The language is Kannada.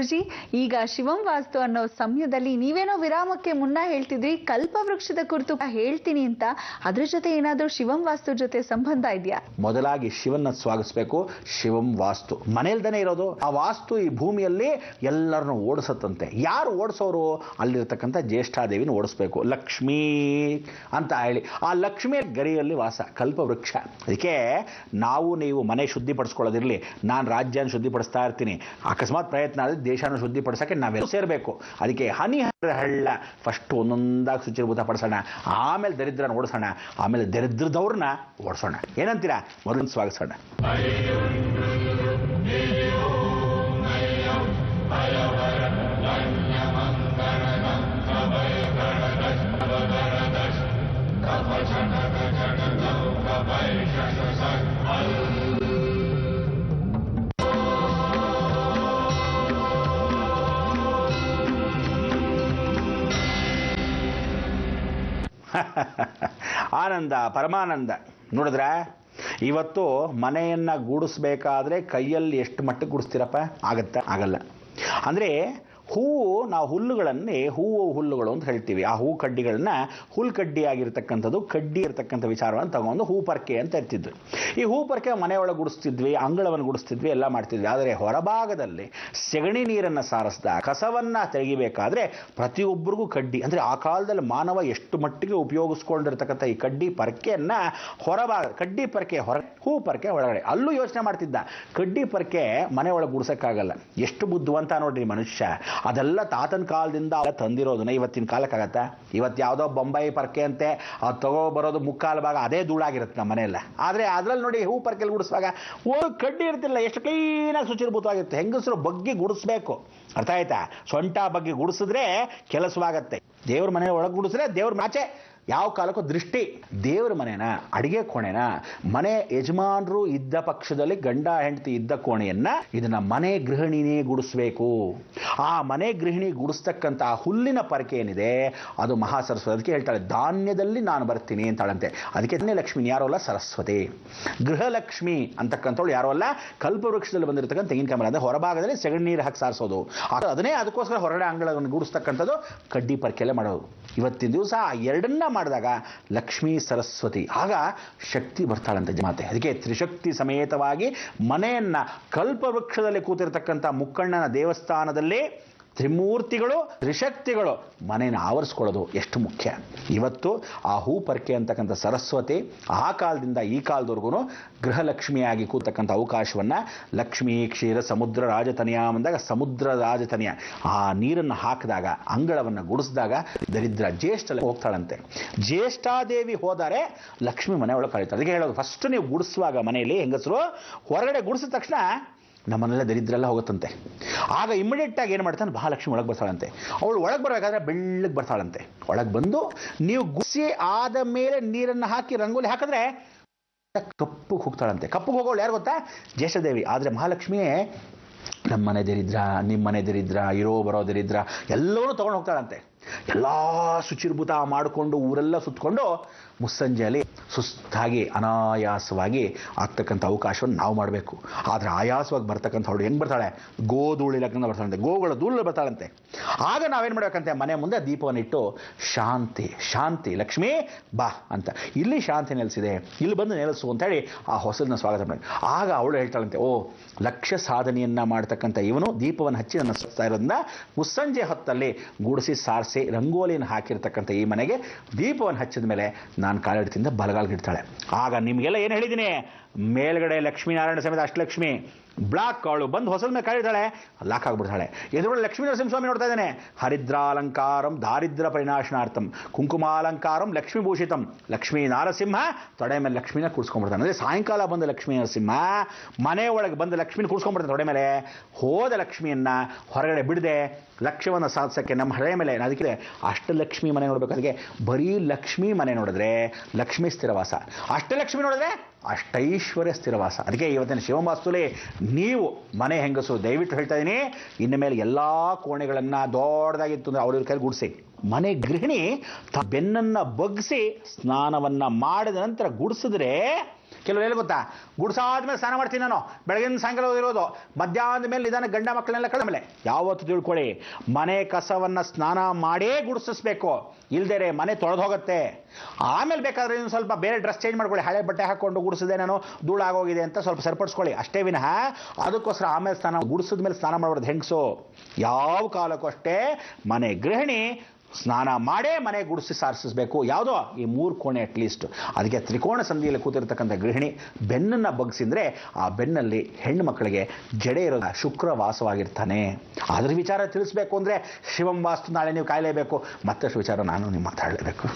ಗುರುಜಿ, ಈಗ ಶಿವಂ ವಾಸ್ತು ಅನ್ನೋ ಸಮಯದಲ್ಲಿ ನೀವೇನೋ ವಿರಾಮಕ್ಕೆ ಮುನ್ನ ಹೇಳ್ತಿದ್ರಿ ಕಲ್ಪವೃಕ್ಷದ ಕುರಿತು ಹೇಳ್ತೀನಿ ಅಂತ. ಅದ್ರ ಜೊತೆ ಏನಾದ್ರೂ ಶಿವಂ ವಾಸ್ತು ಜೊತೆ ಸಂಬಂಧ ಇದೆಯಾ? ಮೊದಲಾಗಿ ಶಿವನ್ನ ಸ್ವಾಗತಿಸಬೇಕು. ಶಿವಂ ವಾಸ್ತು ಮನೆಯಲ್ದೇನೆ ಇರೋದು. ಆ ವಾಸ್ತು ಈ ಭೂಮಿಯಲ್ಲಿ ಎಲ್ಲರನ್ನು ಓಡಿಸತ್ತಂತೆ. ಯಾರು ಓಡಿಸೋರು? ಅಲ್ಲಿರ್ತಕ್ಕಂಥ ಜ್ಯೇಷ್ಠಾದೇವಿನ ಓಡಿಸ್ಬೇಕು. ಲಕ್ಷ್ಮೀ ಅಂತ ಹೇಳಿ ಆ ಲಕ್ಷ್ಮಿಯ ಗರಿಯಲ್ಲಿ ವಾಸ ಕಲ್ಪವೃಕ್ಷ. ಅದಕ್ಕೆ ನಾವು ನೀವು ಮನೆ ಶುದ್ಧಿಪಡಿಸ್ಕೊಳ್ಳೋದಿರಲಿ, ನಾನು ರಾಜ್ಯನ ಶುದ್ಧಿಪಡಿಸ್ತಾ ಇರ್ತೀನಿ, ಅಕಸ್ಮಾತ್ ಪ್ರಯತ್ನ ಆದರೆ ದೇಶನ ಶುದ್ಧಿಪಡಿಸೋಕ್ಕೆ ನಾವೆಲ್ಲ ಸೇರಬೇಕು. ಅದಕ್ಕೆ ಹನಿ ಹಳ್ಳ ಫಸ್ಟ್ ಒಂದೊಂದಾಗಿ ಶುಚಿರ್ಭೂತ ಪಡಿಸೋಣ, ಆಮೇಲೆ ದರಿದ್ರನ ಓಡಿಸೋಣ, ಆಮೇಲೆ ದರಿದ್ರದವ್ರನ್ನ ಓಡಿಸೋಣ. ಏನಂತೀರಾ? ಮೊದಲು ಸ್ವಾಗತಿಸೋಣ. ಆನಂದ ಪರಮಾನಂದ. ನೋಡಿದ್ರ, ಇವತ್ತು ಮನೆಯನ್ನ ಗೂಡಿಸ್ಬೇಕಾದ್ರೆ ಕೈಯಲ್ಲಿ ಎಷ್ಟು ಮಟ್ಟಕ್ಕೆ ಗೂಡಿಸ್ತೀರಪ್ಪ? ಆಗಲ್ಲ. ಅಂದರೆ ಹೂವು, ನಾವು ಹುಲ್ಲುಗಳನ್ನೇ ಹುಲ್ಲುಗಳು ಅಂತ ಹೇಳ್ತೀವಿ. ಆ ಹೂ ಕಡ್ಡಿಗಳನ್ನ ಹುಲ್ಕಡ್ಡಿ ಆಗಿರ್ತಕ್ಕಂಥದ್ದು, ಕಡ್ಡಿ ಇರತಕ್ಕಂಥ ವಿಚಾರವನ್ನು ತಗೊಂಡು ಹೂ ಪರ್ಕೆ ಅಂತ ಇರ್ತಿದ್ವಿ. ಈ ಹೂ ಪರ್ಕೆ ಮನೆಯೊಳಗೆ ಗುಡಿಸ್ತಿದ್ವಿ, ಅಂಗಳವನ್ನು ಗುಡಿಸ್ತಿದ್ವಿ, ಎಲ್ಲ ಮಾಡ್ತಿದ್ವಿ. ಆದರೆ ಹೊರಭಾಗದಲ್ಲಿ ಸೆಗಣಿ ನೀರನ್ನು ಸಾರಿಸಿದ ಕಸವನ್ನು ತೆಗಿಬೇಕಾದ್ರೆ ಪ್ರತಿಯೊಬ್ಬರಿಗೂ ಕಡ್ಡಿ, ಅಂದರೆ ಆ ಕಾಲದಲ್ಲಿ ಮಾನವ ಎಷ್ಟು ಮಟ್ಟಿಗೆ ಉಪಯೋಗಿಸ್ಕೊಂಡಿರ್ತಕ್ಕಂಥ ಈ ಕಡ್ಡಿ ಪರ್ಕೆಯನ್ನು ಹೊರಭಾಗ, ಕಡ್ಡಿ ಪರ್ಕೆ ಹೊರ, ಹೂ ಪರ್ಕೆ ಒಳಗಡೆ. ಅಲ್ಲೂ ಯೋಚನೆ ಮಾಡ್ತಿದ್ದ, ಕಡ್ಡಿ ಪರ್ಕೆ ಮನೆ ಒಳಗೆ ಗುಡಿಸೋಕ್ಕಾಗಲ್ಲ. ಎಷ್ಟು ಬುದ್ಧಿವಂತ ನೋಡ್ರಿ ಮನುಷ್ಯ. ಅದೆಲ್ಲ ತಾತನ ಕಾಲದಿಂದ ತಂದಿರೋದನ್ನ ಇವತ್ತಿನ ಕಾಲಕ್ಕಾಗತ್ತಾ? ಇವತ್ತು ಯಾವುದೋ ಬೊಂಬೈ ಪರ್ಕೆ ಅಂತೆ, ಅದು ತಗೋಬರೋದು ಮುಕ್ಕಾಲು ಭಾಗ ಅದೇ ಧೂಳಾಗಿರುತ್ತೆ ನಮ್ಮ ಮನೆಯಲ್ಲ. ಆದರೆ ಅದ್ರಲ್ಲಿ ನೋಡಿ ಹೂ ಪರ್ಕೆಲ್ ಗುಡಿಸುವಾಗ ಒಂದು ಕಡ್ಡಿ ಇರ್ತಿಲ್ಲ, ಎಷ್ಟು ಕ್ಲೀನಾಗಿ ಶುಚಿರ್ಭೂತವಾಗಿರುತ್ತೆ. ಹೆಂಗಸರು ಬಗ್ಗೆ ಗುಡಿಸ್ಬೇಕು, ಅರ್ಥ ಆಯ್ತಾ? ಸೊಂಟ ಬಗ್ಗೆ ಗುಡಿಸಿದ್ರೆ ಕೆಲಸವಾಗತ್ತೆ. ದೇವ್ರ ಮನೆ ಒಳಗೆ ಗುಡಿಸಿದ್ರೆ ದೇವ್ರ ಆಚೆ ಯಾವ ಕಾಲಕ್ಕೂ ದೃಷ್ಟಿ. ದೇವರ ಮನೆನ, ಅಡಿಗೆ ಕೋಣೆನ, ಮನೆ ಯಜಮಾನರು ಇದ್ದ ಪಕ್ಷದಲ್ಲಿ ಗಂಡ ಹೆಂಡತಿ ಇದ್ದ ಕೋಣೆಯನ್ನ ಇದನ್ನ ಮನೆ ಗೃಹಿಣಿನೇ ಗುಡಿಸ್ಬೇಕು. ಆ ಮನೆ ಗೃಹಿಣಿ ಗುಡಿಸ್ತಕ್ಕಂಥ ಹುಲ್ಲಿನ ಪರಕೆ ಏನಿದೆ ಅದು ಮಹಾಸರಸ್ವತಿ. ಅದಕ್ಕೆ ಹೇಳ್ತಾಳೆ, ಧಾನ್ಯದಲ್ಲಿ ನಾನು ಬರ್ತೀನಿ ಅಂತಾಳಂತೆ. ಅದಕ್ಕೆ ಲಕ್ಷ್ಮಿ ಯಾರೋ ಅಲ್ಲ, ಸರಸ್ವತಿ. ಗೃಹಲಕ್ಷ್ಮಿ ಅಂತಕ್ಕಂಥವಳು ಯಾರೋ ಅಲ್ಲ, ಕಲ್ಪವೃಕ್ಷದಲ್ಲಿ ಬಂದಿರತಕ್ಕಂಥ ತೆಂಗಿನಕಾಯಿ ಮರ. ಅಂದರೆ ಹೊರಭಾಗದಲ್ಲಿ ಸೆಗಣಿ ನೀರು ಹಾಕಿ ಸಾರಿಸೋದು, ಅದಕ್ಕೋಸ್ಕರ ಹೊರಗಡೆ ಅಂಗಳವನ್ನು ಗುಡಿಸ್ತಕ್ಕಂಥದ್ದು ಕಡ್ಡಿ ಪರ್ಕೆಲೆ ಮಾಡೋದು. ಇವತ್ತಿನ ದಿವಸ ಎರಡನ್ನ ಮಾಡಿದಾಗ ಲಕ್ಷ್ಮೀ ಸರಸ್ವತಿ, ಆಗ ಶಕ್ತಿ ಬರ್ತಾಳಂತೆ ಮಾತೆ. ಅದಕ್ಕೆ ತ್ರಿಶಕ್ತಿ ಸಮೇತವಾಗಿ ಮನೆಯನ್ನ ಕಲ್ಪವೃಕ್ಷದಲ್ಲಿ ಕೂತಿರ್ತಕ್ಕಂಥ ಮುಕ್ಕಣ್ಣನ ದೇವಸ್ಥಾನದಲ್ಲಿ ತ್ರಿಮೂರ್ತಿಗಳು, ತ್ರಿಶಕ್ತಿಗಳು ಮನೆಯನ್ನು ಆವರಿಸ್ಕೊಳ್ಳೋದು ಎಷ್ಟು ಮುಖ್ಯ. ಇವತ್ತು ಆ ಹೂ ಪರ್ಕೆ ಅಂತಕ್ಕಂಥ ಸರಸ್ವತಿ ಆ ಕಾಲದಿಂದ ಈ ಕಾಲದವರೆಗೂ ಗೃಹಲಕ್ಷ್ಮಿಯಾಗಿ ಕೂತಕ್ಕಂಥ ಅವಕಾಶವನ್ನು ಲಕ್ಷ್ಮೀ ಕ್ಷೀರ ಸಮುದ್ರ ರಾಜತನಿಯ ಅಂದಾಗ, ಸಮುದ್ರ ರಾಜತನಿಯ ಆ ನೀರನ್ನು ಹಾಕಿದಾಗ, ಅಂಗಳವನ್ನು ಗುಡಿಸಿದಾಗ ದರಿದ್ರ ಜ್ಯೇಷ್ಠ ಹೋಗ್ತಾಳಂತೆ. ಜ್ಯೇಷ್ಠಾದೇವಿ ಹೋದರೆ ಲಕ್ಷ್ಮಿ ಮನೆ ಒಳಗೆ ಕಳೀತಾಳೆ. ಅದಕ್ಕೆ ಹೇಳೋದು, ಫಸ್ಟ್ ನೀವು ಗುಡಿಸುವಾಗ ಮನೆಯಲ್ಲಿ ಹೆಂಗಸರು ಹೊರಗಡೆ ಗುಡಿಸಿದ ತಕ್ಷಣ ನಮ್ಮನ್ನೆಲ್ಲ ದರಿದ್ರೆಲ್ಲ ಹೋಗುತ್ತಂತೆ. ಆಗ ಇಮಿಡಿಯೇಟ್ ಆಗಿ ಏನು ಮಾಡ್ತಾನೆ, ಮಹಾಲಕ್ಷ್ಮಿ ಒಳಗೆ ಬರ್ತಾಳಂತೆ. ಅವಳು ಒಳಗೆ ಬರಬೇಕಾದ್ರೆ ಬೆಳ್ಳಗೆ ಬರ್ತಾಳಂತೆ. ಒಳಗೆ ಬಂದು ನೀವು ಗುಡಿಸಿ ಆದ ಮೇಲೆ ನೀರನ್ನು ಹಾಕಿ ರಂಗೋಲಿ ಹಾಕಿದ್ರೆ ಕಪ್ಪಗೆ ಹೋಗ್ತಾಳಂತೆ. ಕಪ್ಪಗೆ ಹೋಗೋಳು ಯಾರು ಗೊತ್ತಾ? ಜ್ಯೇಷ್ಠದೇವಿ. ಆದರೆ ಮಹಾಲಕ್ಷ್ಮಿಯೇ ನಮ್ಮ ಮನೆ ದರಿದ್ರ, ನಿಮ್ಮ ಮನೆ ದರಿದ್ರ, ಇರೋ ಬರೋ ದರಿದ್ರ ಎಲ್ಲವೂ ತೊಗೊಂಡು ಹೋಗ್ತಾಳಂತೆ. ಎಲ್ಲ ಶುಚಿರ್ಭೂತ ಮಾಡಿಕೊಂಡು ಊರೆಲ್ಲ ಸುತ್ತಕೊಂಡು ಮುಸ್ಸಂಜೆಯಲ್ಲಿ ಸುಸ್ತಾಗಿ ಅನಾಯಾಸವಾಗಿ ಆಗ್ತಕ್ಕಂಥ ಅವಕಾಶವನ್ನು ನಾವು ಮಾಡಬೇಕು. ಆದರೆ ಆಯಾಸವಾಗಿ ಬರ್ತಕ್ಕಂಥ ಅವಳು ಹೆಂಗೆ ಬರ್ತಾಳೆ? ಗೋಧೂಳಿಲಕ್ಕಂತ ಬರ್ತಾಳಂತೆ, ಗೋಗಳ ಧೂಳು ಬರ್ತಾಳಂತೆ. ಆಗ ನಾವೇನು ಮಾಡಬೇಕಂತೆ, ಮನೆ ಮುಂದೆ ದೀಪವನ್ನು ಇಟ್ಟು ಶಾಂತಿ ಶಾಂತಿ ಲಕ್ಷ್ಮೀ ಬಾ ಅಂತ, ಇಲ್ಲಿ ಶಾಂತಿ ನೆಲೆಸಿದೆ, ಇಲ್ಲಿ ಬಂದು ನೆಲೆಸು ಅಂತೇಳಿ ಆ ಹೊಸದನ್ನ ಸ್ವಾಗತ ಮಾಡಿ. ಆಗ ಅವಳು ಹೇಳ್ತಾಳಂತೆ, ಓ ಲಕ್ಷ್ಯ ಸಾಧನೆಯನ್ನು ಮಾಡ್ತಕ್ಕಂಥ ಇವನು ದೀಪವನ್ನು ಹಚ್ಚಿ ನನ್ನ ಸುತ್ತಾ ಇರೋದನ್ನ ಮುಸ್ಸಂಜೆ ಹೊತ್ತಲ್ಲಿ ಗುಡಿಸಿ ಸಾರಿಸಿ ರಂಗೋಲಿಯನ್ನು ಹಾಕಿರ್ತಕ್ಕಂಥ ಈ ಮನೆಗೆ ದೀಪವನ್ನು ಹಚ್ಚಿದ ಮೇಲೆ ನಾನು ಕಾಲಿಡ್ತಿಂದ ಬಲಗಾಲ್ಗಿಡ್ತಾಳೆ. ಆಗ ನಿಮಗೆಲ್ಲ ಏನು ಹೇಳಿದ್ದೀನಿ, ಮೇಲ್ಗಡೆ ಲಕ್ಷ್ಮೀನಾರಾಯಣ ಸಮೇತ ಅಷ್ಟಲಕ್ಷ್ಮಿ ಬ್ಲಾಕ್ ಅವಳು ಬಂದು ಹೊಸದ ಮೇಲೆ ಕಾಲಿಡ್ತಾಳೆ, ಲಾಕ್ ಆಗಿಬಿಡ್ತಾಳೆ. ಎದುರುಗಡೆ ಲಕ್ಷ್ಮೀ ನರಸಿಂಹಸ್ವಾಮಿ ನೋಡ್ತಾ ಇದ್ದಾನೆ. ಹರಿದ್ರಾಲಂಕಾರಂ ದಾರಿದ್ರ ಪರಿನಾಶನಾರ್ಥಂ ಕುಂಕುಮಾಲಂಕಾರಂ ಲಕ್ಷ್ಮೀಭೂಷಿತಂ ಲಕ್ಷ್ಮೀ ನಾರಸಿಂಹ ತೊಡೆ ಮೇಲೆ ಲಕ್ಷ್ಮೀನ ಕೂರಿಸ್ಕೊಂಡ್ಬಿಡ್ತಾನೆ. ಅಂದರೆ ಸಾಯಂಕಾಲ ಬಂದ ಲಕ್ಷ್ಮೀ ನರಸಿಂಹ ಮನೆ ಒಳಗೆ ಬಂದು ಲಕ್ಷ್ಮೀನ ಕೂರಿಸ್ಕೊಂಡ್ಬಿಡ್ತಾನೆ ತೊಡೆ ಮೇಲೆ. ಹೋದ ಲಕ್ಷ್ಮಿಯನ್ನು ಹೊರಗಡೆ ಬಿಡದೆ ಲಕ್ಷ್ಯವನ್ನು ಸಾಧಿಸೋಕ್ಕೆ ನಮ್ಮ ಹಳೆ ಮೇಲೆ ಅದಕ್ಕೆ ಅಷ್ಟಲಕ್ಷ್ಮಿ ಮನೆ ನೋಡ್ಬೇಕು. ಅದಕ್ಕೆ ಬರೀ ಲಕ್ಷ್ಮೀ ಮನೆ ನೋಡಿದ್ರೆ ಲಕ್ಷ್ಮೀ ಸ್ಥಿರವಾಸ, ಅಷ್ಟಲಕ್ಷ್ಮಿ ನೋಡಿದ್ರೆ ಅಷ್ಟೈಶ್ವರ್ಯ ಸ್ಥಿರವಾಸ. ಅದಕ್ಕೆ ಇವತ್ತಿನ ಶಿವವಾಸ್ತುಲಿ ನೀವು ಮನೆ ಹೆಂಗಸರು ದಯವಿಟ್ಟು ಹೇಳ್ತಾ ಇದ್ದೀನಿ, ಇನ್ನು ಮೇಲೆ ಎಲ್ಲ ಕೋಣೆಗಳನ್ನು ದೊಡ್ಡದಾಗಿತ್ತು ಅಂದರೆ ಅವ್ರ ಕೈಲಿ ಗುಡಿಸಿ. ಮನೆ ಗೃಹಿಣಿ ಬೆನ್ನನ್ನು ಬಗ್ಗಿಸಿ ಸ್ನಾನವನ್ನು ಮಾಡಿದ ನಂತರ ಗುಡಿಸಿದ್ರೆ ಕೆಲವರು ಹೇಳಿ ಗೊತ್ತಾ, ಗುಡ್ಸಾದ್ಮೇಲೆ ಸ್ನಾನ ಮಾಡ್ತೀನಿ ನಾನು, ಬೆಳಗಿನ ಸಾಯಂಕಾಲ ಇರೋದು, ಮಧ್ಯಾಹ್ನದ ಮೇಲೆ ನಿಧಾನ ಗಂಡ ಮಕ್ಕಳನ್ನೆಲ್ಲ ಕಳೆದ್ಮೇಲೆ. ಯಾವತ್ತು ತಿಳ್ಕೊಳ್ಳಿ, ಮನೆ ಕಸವನ್ನು ಸ್ನಾನ ಮಾಡೇ ಗುಡಿಸಿಸ್ಬೇಕು, ಇಲ್ದೇರೆ ಮನೆ ತೊಳೆದು ಹೋಗುತ್ತೆ. ಆಮೇಲೆ ಬೇಕಾದ್ರೆ ಇನ್ನು ಸ್ವಲ್ಪ ಬೇರೆ ಡ್ರೆಸ್ ಚೇಂಜ್ ಮಾಡ್ಕೊಳ್ಳಿ, ಹಳೆ ಬಟ್ಟೆ ಹಾಕ್ಕೊಂಡು ಗುಡಿಸಿದೆ ನಾನು ಧೂಳಾಗೋಗಿದೆ ಅಂತ ಸ್ವಲ್ಪ ಸರಿಪಡಿಸ್ಕೊಳ್ಳಿ, ಅಷ್ಟೇ ವಿನಃ ಅದಕ್ಕೋಸ್ಕರ ಆಮೇಲೆ ಸ್ನಾನ ಗುಡಿಸಿದ ಮೇಲೆ ಸ್ನಾನ ಮಾಡಬಾರ್ದು ಹೆಂಗಸು. ಯಾವ ಕಾಲಕ್ಕೂ ಅಷ್ಟೇ ಮನೆ ಗೃಹಿಣಿ ಸ್ನಾನ ಮಾಡೇ ಮನೆ ಗುಡಿಸಿ ಸಾರಿಸಬೇಕು. ಯಾವುದೋ ಈ 3 ಕೋಣೆ ಅಟ್ಲೀಸ್ಟ್. ಅದಕ್ಕೆ ತ್ರಿಕೋಣ ಸಂಧಿಯಲ್ಲಿ ಕೂತಿರ್ತಕ್ಕಂಥ ಗೃಹಿಣಿ ಬೆನ್ನನ್ನು ಬಗ್ಸಿದ್ರೆ ಆ ಬೆನ್ನಲ್ಲಿ ಹೆಣ್ಣು ಮಕ್ಕಳಿಗೆ ಜಡೆ ಇರೋದು, ಶುಕ್ರ ವಾಸವಾಗಿರ್ತಾನೆ. ಅದ್ರ ವಿಚಾರ ತಿಳಿಸ್ಬೇಕು ಅಂದರೆ ಶಿವಂ ವಾಸ್ತು ನಾಳೆ ನೀವು ಕಾಯಲೇಬೇಕು. ಮತ್ತಷ್ಟು ವಿಚಾರ ನಾನು ನೀವು ಮಾತಾಡಲೇಬೇಕು.